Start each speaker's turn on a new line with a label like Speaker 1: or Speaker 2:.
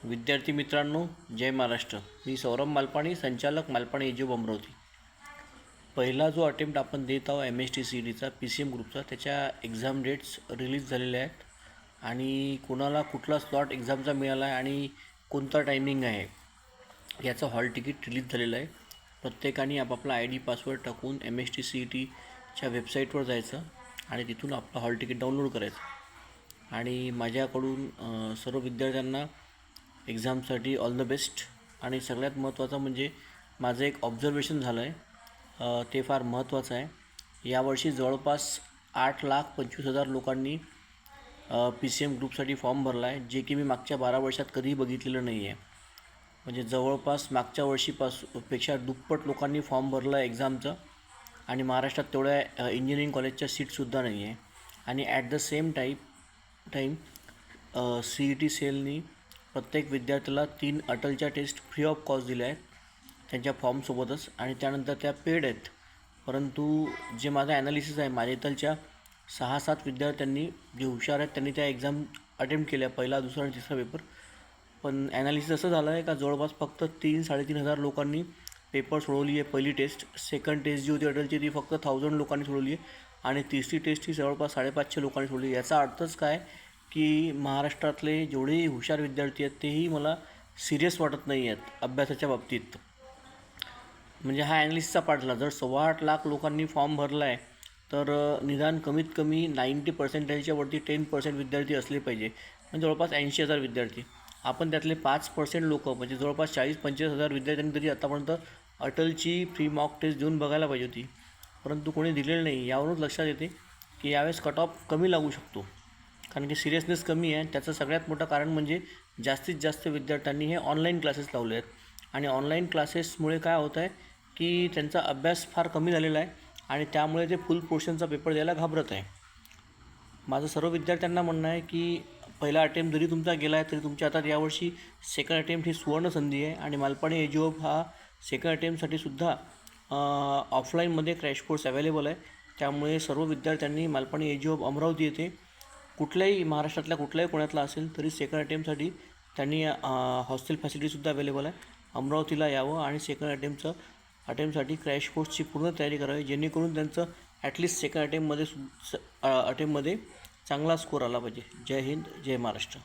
Speaker 1: विद्यार्थी मित्रांनो, जय महाराष्ट्र. मी सौरभ मालपाणी, संचालक मालपाणी एज्युब अमरावती. पहिला जो अटेम्प्ट आपण देत आहोत MSTCETचा PCM ग्रुपचा, त्याच्या एक्झाम डेट्स रिलीज झालेल्या आहेत आणि कोणाला कुठला स्लॉट एक्झामचा मिळाला आहे आणि कोणता टायमिंग आहे याचं हॉल तिकीट रिलीज झालेलं आहे. प्रत्येकाने आपापला ID पासवर्ड टाकून MSTCETच्या वेबसाईटवर जायचं आणि तिथून आपलं हॉल तिकीट डाउनलोड करायचं. आणि माझ्याकडून सर्व विद्यार्थ्यांना एक्झामसाठी ऑल द बेस्ट. आणि सगळ्यात महत्त्वाचं म्हणजे माझं एक ऑब्झर्वेशन झालं आहे, ते फार महत्त्वाचं आहे. यावर्षी जवळपास 8,25,000 लोकांनी PCM ग्रुपसाठी फॉर्म भरला आहे, जे की मी मागच्या 12 वर्षात कधीही बघितलेलं नाही आहे. म्हणजे जवळपास मागच्या वर्षीपेक्षा दुप्पट लोकांनी फॉर्म भरलं आहे एक्झामचं. आणि महाराष्ट्रात तेवढ्या इंजिनिअरिंग कॉलेजच्या सीटसुद्धा नाही आहे. आणि at the same time CET सेलनी प्रत्येक विद्यार्थ्याला 3 अटलच्या टेस्ट फ्री ऑफ कॉस्ट दिल्या आहेत त्यांच्या फॉर्मसोबतच, आणि त्यानंतर त्या पेड आहेत. परंतु जे माझं ॲनालिसिस आहे, माझ्या इथलच्या 6-7 विद्यार्थ्यांनी जे हुशार आहेत त्यांनी त्या एक्झाम अटेम्प्ट केल्या, पहिला, दुसरा आणि तिसरा पेपर. पण ॲनालिसिस असं झालं आहे का जवळपास फक्त 3-3,500 लोकांनी पेपर सोडवली आहे पहिली टेस्ट. सेकंड टेस्ट जी होती अटलची ती फक्त 1000 लोकांनी सोडवली आहे आणि तिसरी टेस्ट ही जवळपास 550 लोकांनी सोडली. याचा अर्थच काय की महाराष्ट्रातले जेवढेही हुशार विद्यार्थी आहेत तेही मला सिरियस वाटत नाही आहेत अभ्यासाच्या बाबतीत. म्हणजे हा ॲनालिसिसचा पार्ट झाला. जर 8.25 लाख लोकांनी फॉर्म भरला आहे तर निदान कमीत कमी 90% वरती 10% विद्यार्थी असले पाहिजे, म्हणजे जवळपास 80,000 विद्यार्थी. आपण त्यातले 5% लोक म्हणजे जवळपास 40-45,000 विद्यार्थ्यांनी तरी आतापर्यंत अटलची फ्री मॉक टेस्ट देऊन बघायला पाहिजे होती, परंतु कोणी दिलेलं नाही. यावरूनच लक्षात येते की यावेळेस कट ऑफ कमी लागू शकतो, कारण की सिरियसनेस कमी आहे. त्याचं सगळ्यात मोठं कारण म्हणजे जास्तीत जास्त विद्यार्थ्यांनी हे ऑनलाईन क्लासेस लावले आहेत. आणि ऑनलाईन क्लासेसमुळे काय होतं आहे की त्यांचा अभ्यास फार कमी झालेला आहे आणि त्यामुळे ते फुल पोर्शनचा पेपर द्यायला घाबरत आहे. माझं सर्व विद्यार्थ्यांना म्हणणं आहे की पहिला अटेम्प्ट जरी तुमचा गेला आहे तरी तुमच्या हातात यावर्षी सेकंड अटेम्प्ट ही सुवर्ण संधी आहे. आणि मालपाणी एज्युब हा सेकंड अटेम्प्टसाठी सुद्धा ऑफलाईनमध्ये क्रॅश कोर्स अवेलेबल आहे. त्यामुळे सर्व विद्यार्थ्यांनी मालपाणी एज्युब अमरावती येथे कुठल्याही महाराष्ट्रातल्या कुठल्याही कोण्यातला असेल तरी सेकंड अटेम्प्टसाठी त्यांनी हॉस्टेल फॅसिलिटीसुद्धा अवेलेबल आहे. अमरावतीला यावं आणि सेकंड अटेम्प्टसाठी क्रॅश कोर्सची पूर्ण तयारी करावी, जेणेकरून त्यांचं ॲटलिस्ट सेकंड अटेम्प्टमध्ये चांगला स्कोर आला पाहिजे. जय हिंद, जय महाराष्ट्र.